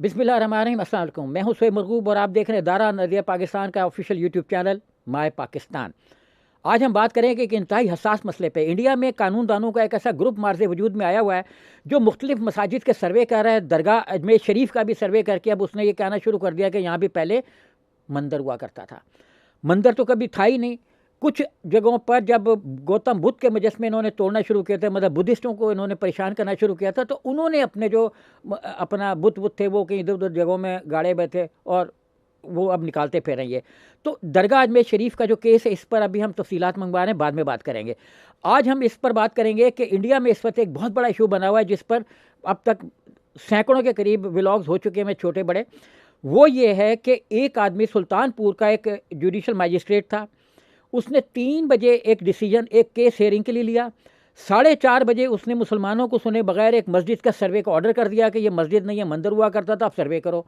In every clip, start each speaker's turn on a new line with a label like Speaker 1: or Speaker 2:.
Speaker 1: बिस्मिल्लाहिर्रहमानिर्रहीम, अस्सलाम वालेकुम। मैं हूं शुएब मरगूब और आप देख रहे हैं दारा नज़रिया पाकिस्तान का official YouTube channel my Pakistan. आज हम बात करेंगे एक इंतहाई हसास मसले पे। इंडिया में कानूनदानों का एक ऐसा ग्रुप मार्ज़ वजूद में आया हुआ है जो मुख्तलिफ मसाजिद के सर्वे कर रहा है। दरगाह अजमेर शरीफ का भी सर्वे करके अब उसने ये कहना शुरू कर दिया कि यहाँ भी पहले मंदिर हुआ करता था। मंदिर तो कभी था ही नहीं। कुछ जगहों पर जब गौतम बुद्ध के मुजस्मे इन्होंने तोड़ना शुरू किए थे, मतलब बुद्धिस्टों को इन्होंने परेशान करना शुरू किया था, तो उन्होंने अपने जो अपना बुद्ध थे वो कहीं इधर उधर जगहों में गाड़े हुए थे और वो अब निकालते फिर रही है। तो दरगाह अजमेर शरीफ का जो केस है, इस पर अभी हम तफसीलात मंगवा रहे हैं, बाद में बात करेंगे। आज हम इस पर बात करेंगे कि इंडिया में इस वक्त एक बहुत बड़ा इशू बना हुआ है जिस पर अब तक सैकड़ों के करीब व्लॉग्स हो चुके हैं, छोटे बड़े। वो ये है कि एक आदमी सुल्तानपुर का एक जुडिशल मजिस्ट्रेट था, उसने 3 बजे एक डिसीजन, एक केस हेयरिंग के लिए लिया। 4:30 बजे उसने मुसलमानों को सुने बगैर एक मस्जिद का सर्वे का ऑर्डर कर दिया कि ये मस्जिद नहीं है, मंदिर हुआ करता था, आप सर्वे करो।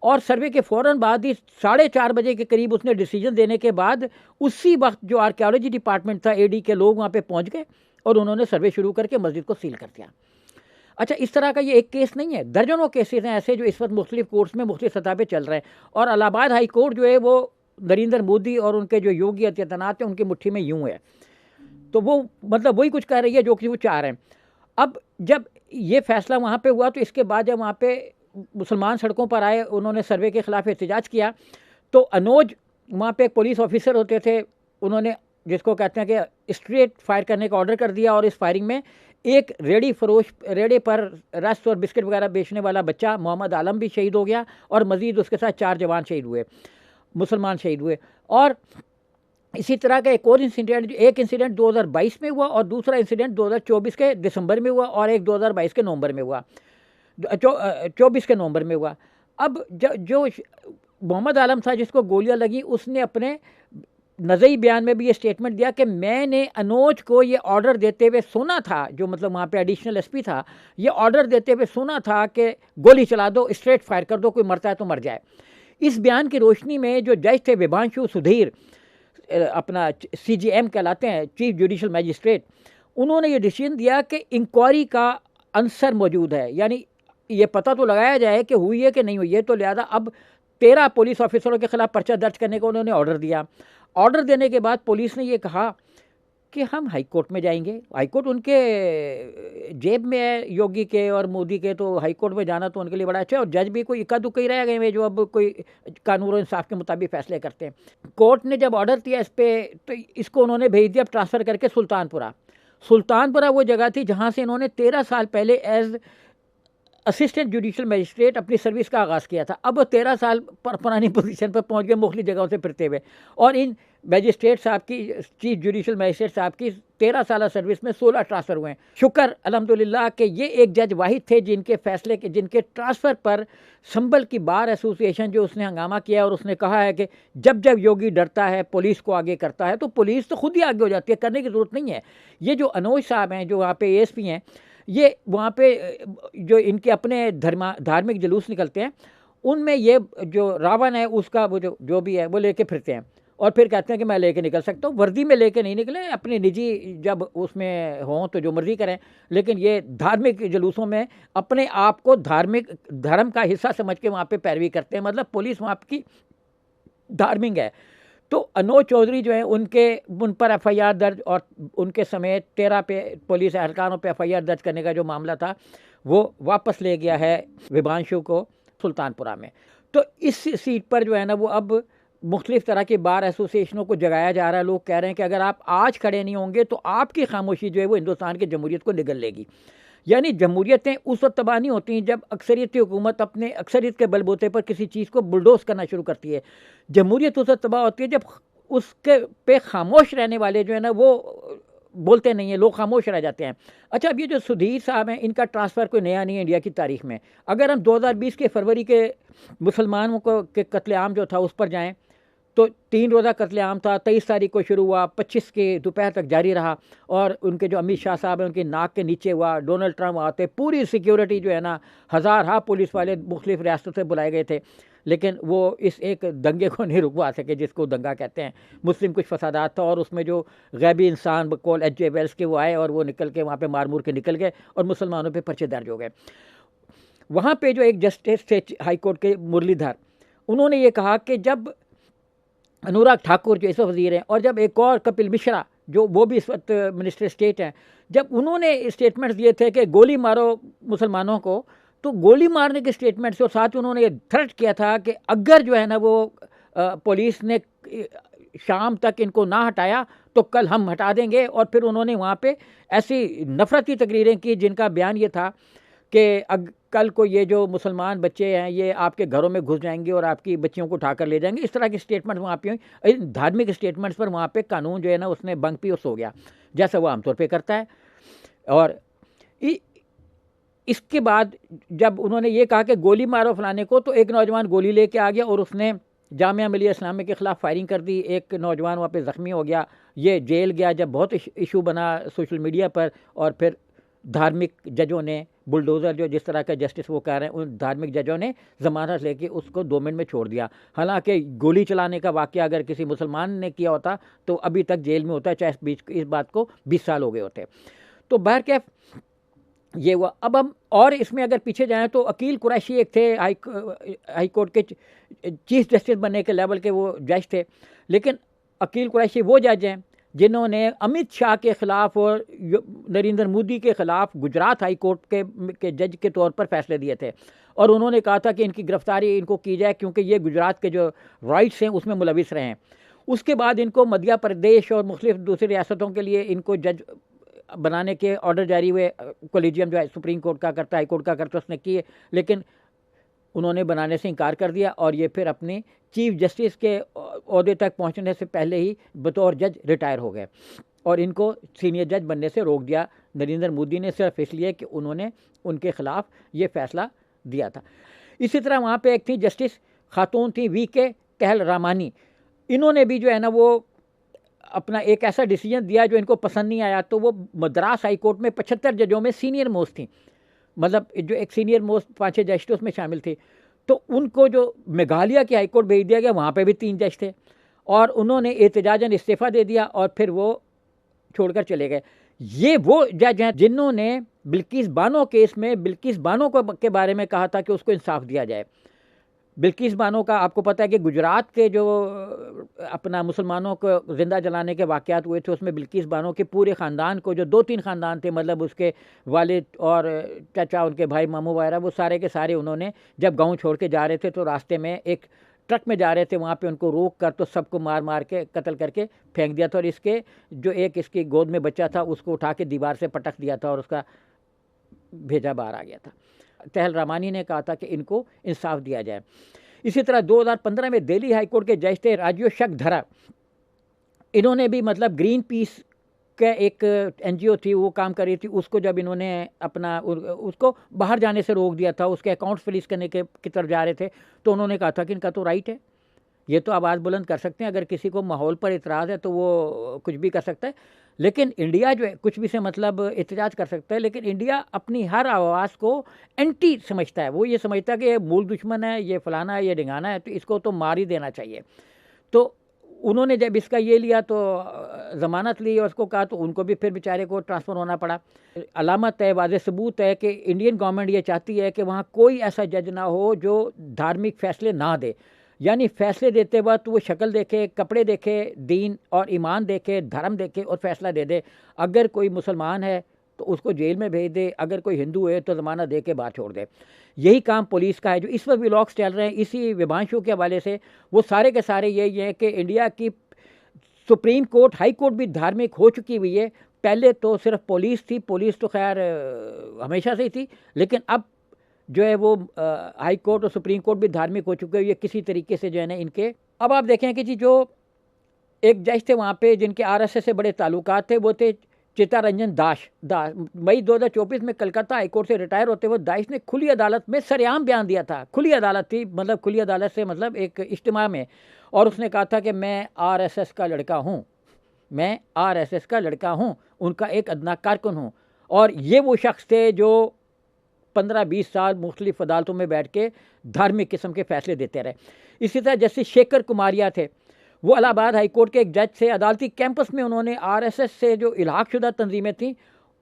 Speaker 1: और सर्वे के फ़ौरन बाद ही 4:30 बजे के करीब उसने डिसीजन देने के बाद उसी वक्त जो आर्कियोलॉजी डिपार्टमेंट था, एडी के लोग वहाँ पे पहुँच गए और उन्होंने सर्वे शुरू करके मस्जिद को सील कर दिया। अच्छा, इस तरह का ये एक केस नहीं है, दर्जनों केसेस हैं ऐसे जो इस वक्त मुख्तलिफ कोर्ट्स में मुख्तलिफ सतह पर चल रहे हैं। और इलाहाबाद हाई कोर्ट जो है वो नरेंद्र मोदी और उनके जो योगी आदित्यनाथ हैं उनकी मुट्ठी में यूं है। तो वो मतलब वही कुछ कह रही है जो कि वो चाह रहे हैं। अब जब ये फैसला वहाँ पे हुआ तो इसके बाद जब वहाँ पे मुसलमान सड़कों पर आए, उन्होंने सर्वे के ख़िलाफ़ एहतजाज किया, तो अनोज वहाँ पे एक पुलिस ऑफिसर होते थे, उन्होंने जिसको कहते हैं कि स्ट्रेट फायर करने का ऑर्डर कर दिया। और इस फायरिंग में एक रेड़े पर रस और बिस्किट वगैरह बेचने वाला बच्चा मोहम्मद आलम भी शहीद हो गया और मज़ीद उसके साथ 4 जवान शहीद हुए, मुसलमान शहीद हुए। और इसी तरह का एक और इंसिडेंट 2022 में हुआ और दूसरा इंसिडेंट 2024 के दिसंबर में हुआ और एक 2022 के नवंबर में हुआ, 24 के नवंबर में हुआ। अब जो मोहम्मद आलम था जिसको गोलियां लगी, उसने अपने नज़री बयान में भी ये स्टेटमेंट दिया कि मैंने अनोज को ये ऑर्डर देते हुए सुना था, जो मतलब वहाँ पे एडिशनल एसपी था, ये ऑर्डर देते हुए सुना था कि गोली चला दो, स्ट्रेट फायर कर दो, कोई मरता है तो मर जाए। इस बयान की रोशनी में जो जज थे विभांशु सुधीर, अपना CJM कहलाते हैं, चीफ जुडिशल मजिस्ट्रेट, उन्होंने ये डिसीजन दिया कि इंक्वायरी का आंसर मौजूद है, यानी ये पता तो लगाया जाए कि हुई है कि नहीं हुई है। तो लिहाजा अब 13 पुलिस ऑफिसरों के खिलाफ पर्चा दर्ज करने का उन्होंने ऑर्डर दिया। ऑर्डर देने के बाद पुलिस ने ये कहा कि हम हाई कोर्ट में जाएंगे। हाई कोर्ट उनके जेब में है, योगी के और मोदी के, तो हाई कोर्ट में जाना तो उनके लिए बड़ा अच्छा है। और जज भी कोई इक्का दुक्का ही रह गए हैं जो अब कोई कानून और इंसाफ के मुताबिक फैसले करते हैं। कोर्ट ने जब ऑर्डर दिया इस पर, तो इसको उन्होंने भेज दिया ट्रांसफ़र करके सुल्तानपुरा वो जगह थी जहाँ से इन्होंने 13 साल पहले एज असिस्टेंट जुडिशल मजिस्ट्रेट अपनी सर्विस का आगाज़ किया था। अब वो 13 साल पुरानी पोजीशन पर पहुंच गए मुख्तलिफ जगहों से फिरते हुए। और इन मजिस्ट्रेट साहब की, चीफ जुडिशल मजिस्ट्रेट साहब की 13 साल सर्विस में 16 ट्रांसफ़र हुए हैं। शुक्र अल्हम्दुलिल्लाह कि ये एक जज वाहिद थे जिनके फैसले के, जिनके ट्रांसफ़र पर संभल की बार एसोसिएशन जो उसने हंगामा किया और उसने कहा है कि जब जब योगी डरता है पुलिस को आगे करता है, तो पुलिस तो खुद ही आगे हो जाती है, करने की ज़रूरत नहीं है। ये जो अनोज साहब हैं जो वहाँ पे ASP हैं, ये वहाँ पे जो इनके अपने धार्मिक जुलूस निकलते हैं, उनमें ये जो रावण है उसका वो जो भी है वो लेके फिरते हैं और फिर कहते हैं कि मैं लेके निकल सकता हूँ। वर्दी में लेके नहीं निकले, अपने निजी जब उसमें हों तो जो मर्जी करें, लेकिन ये धार्मिक जुलूसों में अपने आप को धर्म का हिस्सा समझ के वहाँ पे पैरवी करते हैं। मतलब पुलिस वहाँ की धार्मिक है। तो अनोज चौधरी जो है उन पर FIR दर्ज और उनके समेत 13 पे पुलिस एहलकारों पे FIR दर्ज करने का जो मामला था वो वापस ले गया है विभांशु को सुल्तानपुरा में। तो इस सीट पर जो है ना वो अब मुख्तलिफ तरह की बार एसोसिएशनों को जगाया जा रहा है। लोग कह रहे हैं कि अगर आप आज खड़े नहीं होंगे तो आपकी खामोशी जो है वो हिंदुस्तान की जमहूरियत को निगल लेगी। यानी जमहूरियतें उस वक्त तबाह नहीं होती जब अक्सरियत की हुकूमत अपने अक्सरियत के बलबूते पर किसी चीज़ को बुलडोज करना शुरू करती है। जमहूरियत उस वक्त तबाह होती है जब उसके पे खामोश रहने वाले जो है ना वो बोलते नहीं हैं, लोग खामोश रह जाते हैं। अच्छा, अब ये जो सुधीर साहब हैं, इनका ट्रांसफ़र कोई नया नहीं है इंडिया की तारीख में। अगर हम 2020 के फरवरी के मुसलमानों को के कत्लेआम जो था उस पर जाएँ तो 3 रोज़ा कत्लेआम था। 23 तारीख को शुरू हुआ, 25 के दोपहर तक जारी रहा। और उनके जो अमित शाह साहब हैं उनकी नाक के नीचे हुआ। डोनाल्ड ट्रंप आते, पूरी सिक्योरिटी जो है ना, हज़ार पुलिस वाले मुख्तलिफ रियासतों से बुलाए गए थे, लेकिन वो इस एक दंगे को नहीं रुकवा सके जिसको दंगा कहते हैं। मुस्लिम कुछ फसादात था और उसमें जो गैबी इंसान बकौल H.J. वेल्स के वो आए और वो निकल के वहाँ पे मार मूर के निकल गए और मुसलमानों पे पर्चे दर्ज हो गए। वहाँ पे जो एक जस्टिस थे हाई कोर्ट के मुरलीधर, उन्होंने ये कहा कि जब अनुराग ठाकुर जो इस वक्त वजीर हैं और जब एक और कपिल मिश्रा जो वो भी इस वक्त मिनिस्टर स्टेट हैं, जब उन्होंने स्टेटमेंट्स दिए थे कि गोली मारो मुसलमानों को, तो गोली मारने के स्टेटमेंट से और साथ उन्होंने ये थ्रेट किया था कि अगर जो है ना वो पुलिस ने शाम तक इनको ना हटाया तो कल हम हटा देंगे। और फिर उन्होंने वहाँ पे ऐसी नफरती तकरीरें की जिनका बयान ये था कि कल को ये जो मुसलमान बच्चे हैं ये आपके घरों में घुस जाएंगे और आपकी बच्चियों को उठाकर ले जाएंगे। इस तरह के स्टेटमेंट वहाँ पे हुई। धार्मिक स्टेटमेंट्स पर वहाँ पे कानून जो है ना उसने बंक पियोस हो गया, जैसा वो आमतौर पे करता है। और इसके बाद जब उन्होंने ये कहा कि गोली मारो फलाने को, तो एक नौजवान गोली लेके आ गया और उसने जामिया मिलिया इस्लामिया के ख़िलाफ़ फायरिंग कर दी। एक नौजवान वहाँ पे ज़ख्मी हो गया, ये जेल गया। जब बहुत इशू बना सोशल मीडिया पर, और फिर धार्मिक जजों ने बुलडोज़र जो जिस तरह का जस्टिस वो कह रहे हैं, उन धार्मिक जजों ने ज़मानत लेके उसको 2 मिनट में छोड़ दिया। हालांकि गोली चलाने का वाक़या अगर किसी मुसलमान ने किया होता तो अभी तक जेल में होता, चाहे इस बात को 20 साल हो गए होते। तो बहरकैफ ये हुआ। अब हम और इसमें अगर पीछे जाएं तो अकील कुरैशी एक थे हाई कोर्ट के चीफ जस्टिस बनने के लेवल के वो जज थे, लेकिन अकील कुरैशी वो जज हैं जिन्होंने अमित शाह के ख़िलाफ़ और नरेंद्र मोदी के ख़िलाफ़ गुजरात हाई कोर्ट के जज के तौर पर फैसले दिए थे। और उन्होंने कहा था कि इनकी गिरफ्तारी इनको की जाए क्योंकि ये गुजरात के जो राइट्स हैं उसमें मुलविस रहे हैं। उसके बाद इनको मध्य प्रदेश और मुख्तलिफ दूसरी रियासतों के लिए इनको जज बनाने के ऑर्डर जारी हुए। कोलिजियम जो है सुप्रीम कोर्ट का करता है, हाई कोर्ट का करता है, उसने किए, लेकिन उन्होंने बनाने से इनकार कर दिया और ये फिर अपने चीफ जस्टिस के ओहदे तक पहुंचने से पहले ही बतौर जज रिटायर हो गए और इनको सीनियर जज बनने से रोक दिया नरेंद्र मोदी ने, सिर्फ इसलिए कि उन्होंने उनके ख़िलाफ़ ये फ़ैसला दिया था। इसी तरह वहाँ पे एक थी जस्टिस खातून थी वी.के. कहल रामानी। इन्होंने भी जो है ना वो अपना एक ऐसा डिसीजन दिया जो इनको पसंद नहीं आया, तो वो मद्रास हाई कोर्ट में 75 जजों में सीनियर मोस्ट थी, मतलब जो एक सीनियर मोस्ट 5-6 जज थे उसमें शामिल थी। तो उनको जो मेघालय के हाई कोर्ट भेज दिया गया, वहाँ पे भी 3 जज थे और उन्होंने एहतजाजन इस्तीफ़ा दे दिया और फिर वो छोड़कर चले गए। ये वो जज हैं जिन्होंने बिल्किस बानो केस में बिल्किस बानो के बारे में कहा था कि उसको इंसाफ दिया जाए। बिल्किस बानो का आपको पता है कि गुजरात के जो अपना मुसलमानों को ज़िंदा जलाने के वाक़यात हुए थे, उसमें बिल्किस बानो के पूरे ख़ानदान को, जो 2-3 ख़ानदान थे, मतलब उसके वालिद और चाचा, उनके भाई, मामू वगैरह, वो सारे के सारे उन्होंने जब गांव छोड़ के जा रहे थे तो रास्ते में एक ट्रक में जा रहे थे, वहाँ पे उनको रोक कर तो सबको मार मार के कत्ल करके फेंक दिया था। और इसके जो एक इसकी गोद में बच्चा था उसको उठा के दीवार से पटक दिया था और उसका भेजा बाहर आ गया था। कहल रामानी ने कहा था कि इनको इंसाफ दिया जाए। इसी तरह 2015 में दिल्ली हाई कोर्ट के जज थे राजीव शकधरा। इन्होंने भी मतलब ग्रीन पीस का एक एनजीओ थी, वो काम कर रही थी, उसको जब इन्होंने अपना उसको बाहर जाने से रोक दिया था, उसके अकाउंट्स फ्रीज करने की तरफ जा रहे थे, तो उन्होंने कहा था कि इनका तो राइट है, ये तो आवाज़ बुलंद कर सकते हैं, अगर किसी को माहौल पर इतराज़ है तो वो कुछ भी कर सकता है। लेकिन इंडिया जो है कुछ भी से मतलब एहतजाज कर सकता है, लेकिन इंडिया अपनी हर आवाज़ को एंटी समझता है। वो ये समझता है कि ये मूल दुश्मन है, ये फलाना है, ये ढिंगाना है, तो इसको तो मार ही देना चाहिए। तो उन्होंने जब इसका ये लिया तो ज़मानत ली और उसको कहा, तो उनको भी फिर बेचारे को ट्रांसफ़र होना पड़ा। अलामत है, वाज़ेह सबूत है कि इंडियन गवर्नमेंट ये चाहती है कि वहाँ कोई ऐसा जज ना हो जो धार्मिक फ़ैसले ना दे, यानी फ़ैसले देते वक्त वो शक्ल देखे, कपड़े देखे, दीन और ईमान देखे, धर्म देखे और फ़ैसला दे दे। अगर कोई मुसलमान है तो उसको जेल में भेज दे, अगर कोई हिंदू है तो ज़मानत दे के बाहर छोड़ दे। यही काम पुलिस का है। जो इस वक्त व्लॉग्स चल रहे हैं इसी विभांशु के हवाले से, वो सारे के सारे यही हैं कि इंडिया की सुप्रीम कोर्ट, हाई कोर्ट भी धार्मिक हो चुकी हुई है। पहले तो सिर्फ पुलिस थी, पुलिस तो खैर हमेशा से ही थी, लेकिन अब जो है वो हाई कोर्ट और सुप्रीम कोर्ट भी धार्मिक हो चुके हैं। ये किसी तरीके से जो है ना इनके, अब आप देखें कि जी जो एक जज थे वहाँ पे जिनके आरएसएस से बड़े ताल्लुकात थे, वो थे चित्तरंजन दास। मई 2024 में कलकत्ता हाईकोर्ट से रिटायर होते हुए दास ने खुली अदालत में सरेआम बयान दिया था। खुली अदालत थी, मतलब खुली अदालत से मतलब एक इज्तिमा में, और उसने कहा था कि मैं आरएसएस का लड़का हूँ, मैं आरएसएस का लड़का हूँ, उनका एक अदना कारकुन हूँ। और ये वो शख्स थे जो 15-20 साल मुख्तलिफ अदालतों में बैठ के धार्मिक किस्म के फैसले देते रहे। इसी तरह जस्टिस शेखर कुमारिया थे, वो इलाहाबाद हाई कोर्ट के एक जज से अदालती कैंपस में उन्होंने आरएसएस से जो इल्हाक शुदा तंजीमें थीं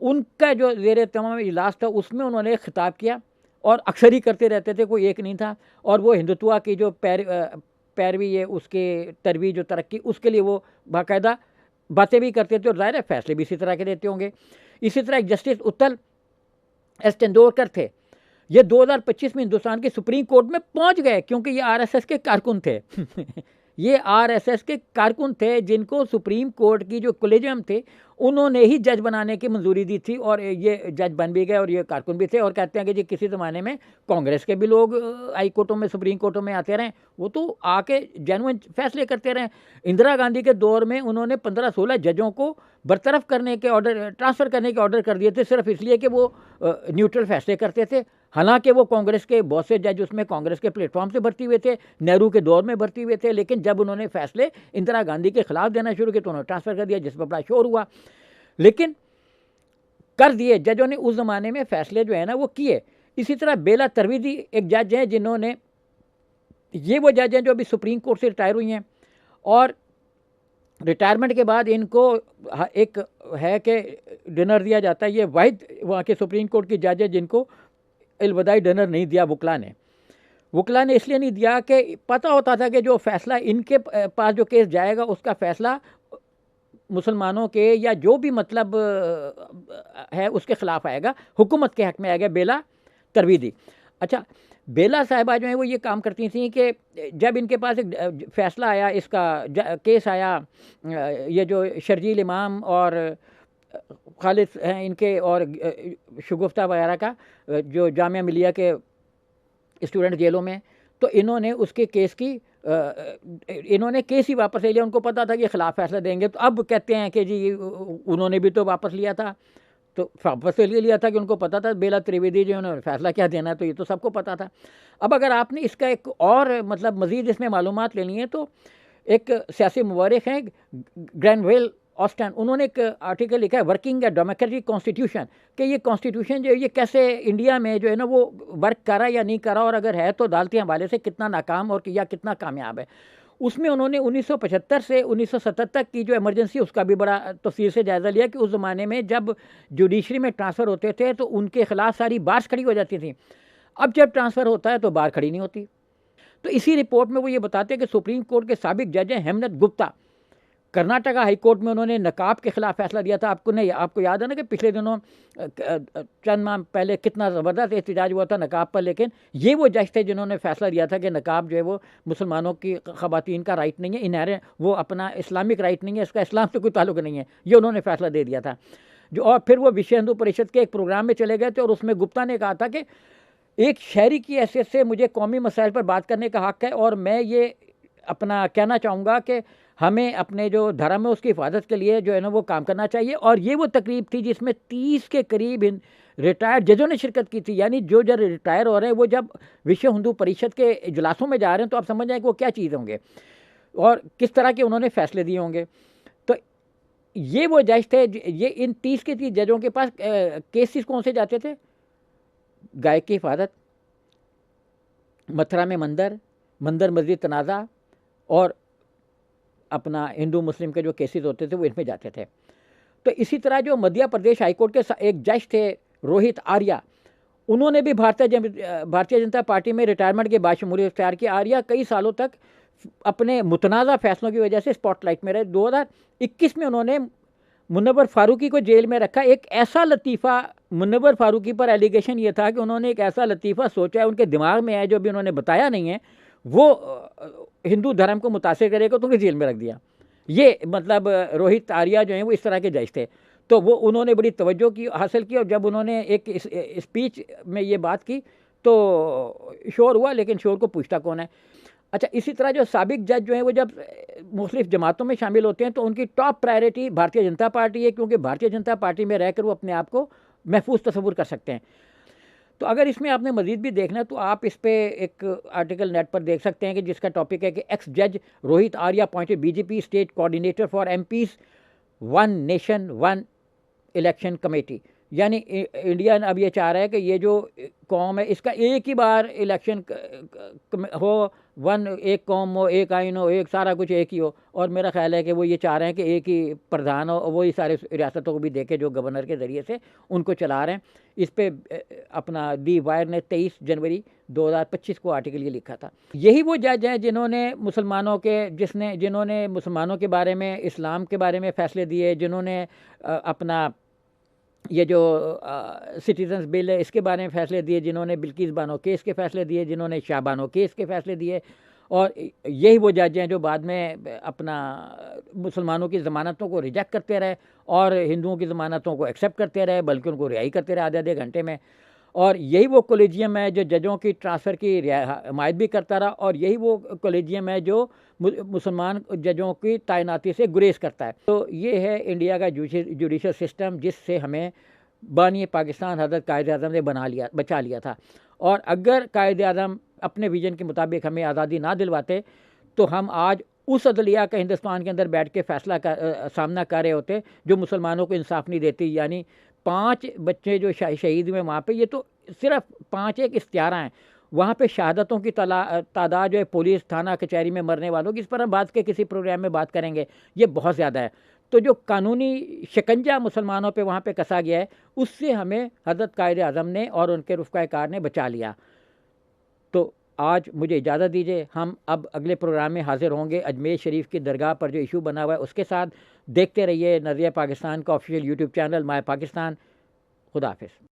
Speaker 1: उनका जो ज़ेर तमाम इजलास था उसमें उन्होंने खिताब किया और अक्सर ही करते रहते थे, कोई एक नहीं था। और वो हिंदुत्व की जो पैरवी है, उसके तरवीज जो तरक्की, उसके लिए वो बाकायदा बातें भी करते थे और ज़ाहिर है फैसले भी इसी तरह के देते होंगे। इसी तरह एक जस्टिस उत्तल एस तेंदुलकर थे, ये 2025 में हिंदुस्तान के सुप्रीम कोर्ट में पहुंच गए क्योंकि ये आरएसएस के कारकुन थे ये आरएसएस के कारकुन थे जिनको सुप्रीम कोर्ट की जो कोलेजियम थे उन्होंने ही जज बनाने की मंजूरी दी थी, और ये जज बन भी गए और ये कारकुन भी थे। और कहते हैं कि जी किसी ज़माने में कांग्रेस के भी लोग हाई कोर्टों में, सुप्रीम कोर्टों में आते रहे, वो तो आके जेन्युइन फैसले करते रहे। इंदिरा गांधी के दौर में उन्होंने 15-16 जजों को बरतरफ करने के ऑर्डर, ट्रांसफ़र करने के ऑर्डर कर दिए थे, सिर्फ इसलिए कि वो न्यूट्रल फैसले करते थे। हालांकि वो कांग्रेस के बहुत से जज उसमें कांग्रेस के प्लेटफॉर्म से भर्ती हुए थे, नेहरू के दौर में भर्ती हुए थे, लेकिन जब उन्होंने फैसले इंदिरा गांधी के खिलाफ देना शुरू किए तो उन्होंने ट्रांसफ़र कर दिया, जिस पर बड़ा शोर हुआ, लेकिन कर दिए जजों ने उस ज़माने में फैसले जो है ना वो किए। इसी तरह बेला तरवीदी एक जज हैं जिन्होंने, ये वो जज हैं जो अभी सुप्रीम कोर्ट से रिटायर हुई हैं, और रिटायरमेंट के बाद इनको एक है कि डिनर दिया जाता है। ये वाहिद वहाँ के सुप्रीम कोर्ट की जज है जिनको अलविदाई डिनर नहीं दिया वकला ने इसलिए नहीं दिया कि पता होता था कि जो फैसला इनके पास जो केस जाएगा उसका फैसला मुसलमानों के या जो भी मतलब है उसके ख़िलाफ़ आएगा, हुकूमत के हक़ में आएगा। बेला तरवीदी, अच्छा बेला साहिबा जो है वो ये काम करती थी कि जब इनके पास एक फ़ैसला आया, इसका केस आया, ये जो शर्जील इमाम और खालिद हैं इनके और शगुफ्ता वगैरह का, जो जामिया मिलिया के स्टूडेंट जेलों में, तो इन्होंने उसके केस की इन्होंने केस ही वापस ले लिया। उनको पता था कि खिलाफ फैसला देंगे, तो अब कहते हैं कि जी उन्होंने भी तो वापस लिया था, तो वापस ले लिया था कि उनको पता था बेला त्रिवेदी जो उन्होंने फैसला क्या देना है, तो ये तो सबको पता था। अब अगर आपने इसका एक और मतलब मज़ीद इसमें मालूमात लेनी है तो एक सियासी मुवर्रिख हैं ग्रैनवेल ऑस्टन, उन्होंने एक आर्टिकल लिखा है वर्किंग ए डेमोक्रेटिक कॉन्स्टिट्यूशन, कि ये कॉन्स्टिट्यूशन जो है ये कैसे इंडिया में जो है ना वो वर्क कर रहा है या नहीं कर रहा, और अगर है तो अदालती हवाले से कितना नाकाम और या कितना कामयाब है। उसमें उन्होंने 1975 से 1977 तक की जो इमरजेंसी उसका भी बड़ा तफसील से जायज़ा लिया कि उस ज़माने में जब जुडिशरी में ट्रांसफ़र होते थे तो उनके ख़िलाफ़ सारी बार्स खड़ी हो जाती थी। अब जब ट्रांसफ़र होता है तो बार खड़ी नहीं होती। तो इसी रिपोर्ट में वो ये बताते हैं कि सुप्रीम कोर्ट के साबिक जज हैं हेमंत गुप्ता, कर्नाटका हाई कोर्ट में उन्होंने नकाब के खिलाफ फैसला दिया था। आपको याद है ना कि पिछले दिनों चंद माह पहले कितना ज़बरदस्त एहतजाज हुआ था नकाब पर, लेकिन ये वो जज थे जिन्होंने फैसला दिया था कि नकाब जो है वो मुसलमानों की ख़वातीन का राइट नहीं है, इनहेरेंट वो अपना इस्लामिक राइट नहीं है, इसका इस्लाम से कोई ताल्लुक़ नहीं है, ये उन्होंने फैसला दे दिया था। जो और फिर वो विश्व हिंदू परिषद के एक प्रोग्राम में चले गए थे और उसमें गुप्ता ने कहा था कि एक शहरी की हैसियत से मुझे कौमी मसाइल पर बात करने का हक़ है, और मैं ये अपना कहना चाहूँगा कि हमें अपने जो धर्म है उसकी हिफाजत के लिए जो है ना वो काम करना चाहिए। और ये वो तकरीब थी जिसमें 30 के करीब रिटायर्ड जजों ने शिरकत की थी, यानी जो जज रिटायर हो रहे हैं वो जब विश्व हिंदू परिषद के इजलासों में जा रहे हैं तो आप समझ जाएं कि वो क्या चीज़ होंगे और किस तरह के उन्होंने फैसले दिए होंगे। तो ये वो जज थे, ये इन 30 के 30 जजों के पास केसेस कौन से जाते थे? गाय की हिफाजत, मथुरा में मंदिर मस्जिद तनाज़ा, और अपना हिंदू मुस्लिम के जो केसेस होते थे वो इनमें जाते थे। तो इसी तरह जो मध्य प्रदेश हाईकोर्ट के एक जज थे रोहित आर्या, उन्होंने भी भारतीय जनता पार्टी में रिटायरमेंट के बाद शमूलियत इख्तियार की। आर्या कई सालों तक अपने मुतनाज़ा फैसलों की वजह से स्पॉटलाइट में रहे। 2021 में उन्होंने मुनव्वर फारूकी को जेल में रखा। एक ऐसा लतीफ़ा मुनव्वर फारूकी पर एलिगेशन ये था कि उन्होंने एक ऐसा लतीफ़ा सोचा है, उनके दिमाग में है जो भी उन्होंने बताया नहीं है, वो हिंदू धर्म को मुतासिर करेगा तो उनको जेल में रख दिया। ये मतलब रोहित आर्या जो हैं वो इस तरह के जज थे। तो वो उन्होंने बड़ी तवज्जो की हासिल की, और जब उन्होंने एक स्पीच में ये बात की तो शोर हुआ, लेकिन शोर को पूछता कौन है। अच्छा, इसी तरह जो साबिक जज जो हैं वो जब मुख्तलिफ जमातों में शामिल होते हैं तो उनकी top priority Bharatiya Janata party है, क्योंकि भारतीय जनता पार्टी में रहकर वो अपने आप को महफूज तस्वुर कर सकते हैं। तो अगर इसमें आपने मज़ीद भी देखना है तो आप इस पर एक आर्टिकल नेट पर देख सकते हैं कि जिसका टॉपिक है कि एक्स जज Rohit Arya appointed BJP state coordinator for MPs one nation one election committee. यानी इंडिया अब ये चाह रहा है कि ये जो कौम है इसका एक ही बार इलेक्शन हो, एक कौम हो, एक आइन हो, एक सारा कुछ एक ही हो। और मेरा ख्याल है कि वो ये चाह रहे हैं कि एक ही प्रधान हो और वही सारे रियासतों को भी देखे जो गवर्नर के ज़रिए से उनको चला रहे हैं। इस पे अपना दी वायर ने 23 जनवरी 2025 को आर्टिकल ये लिखा था। यही वो जज हैं जिन्होंने मुसलमानों के बारे में, इस्लाम के बारे में फ़ैसले दिए, जिन्होंने अपना ये जो सिटीजन्स बिल है इसके बारे में फ़ैसले दिए, जिन्होंने बिल्किस बानो केस के फ़ैसले दिए, जिन्होंने शाह बानो केस के फ़ैसले दिए। और यही वो जज हैं जो बाद में अपना मुसलमानों की ज़मानतों को रिजेक्ट करते रहे और हिंदुओं की ज़मानतों को एक्सेप्ट करते रहे, बल्कि उनको रिहाई करते रहे आधे आधे घंटे में। और यही वो कॉलेजियम है जो जजों की ट्रांसफ़र की हिमायत भी करता रहा, और यही वो कॉलेजियम है जो मुसलमान जजों की तैनाती से गुरेज करता है। तो ये है इंडिया का जुडिशल सिस्टम, जिससे हमें बानी पाकिस्तान हज़रत कायद-ए-आज़म ने बचा लिया था। और अगर कायद-ए-आज़म अपने विजन के मुताबिक हमें आज़ादी ना दिलवाते तो हम आज उस अदलिया का हिंदुस्तान के अंदर बैठ के सामना कर रहे होते जो मुसलमानों को इंसाफ नहीं देती। यानी 5 बच्चे जो शहीद हुए वहाँ पे, ये तो सिर्फ 5 एक इश्तिहार हैं, वहाँ पे शहादतों की तादाद जो है पुलिस थाना कचहरी में मरने वालों की, इस पर हम बात के किसी प्रोग्राम में बात करेंगे, ये बहुत ज़्यादा है। तो जो कानूनी शिकंजा मुसलमानों पे वहाँ पे कसा गया है, उससे हमें हज़रत कायद-ए-आज़म ने और उनके रफ़क़ाए-कार ने बचा लिया। तो आज मुझे इजाज़त दीजिए, हम अब अगले प्रोग्राम में हाज़िर होंगे अजमेर शरीफ की दरगाह पर जो इशू बना हुआ है उसके साथ। देखते रहिए नज़रिया पाकिस्तान का official YouTube channel my Pakistan. खुदा हाफ़िज़।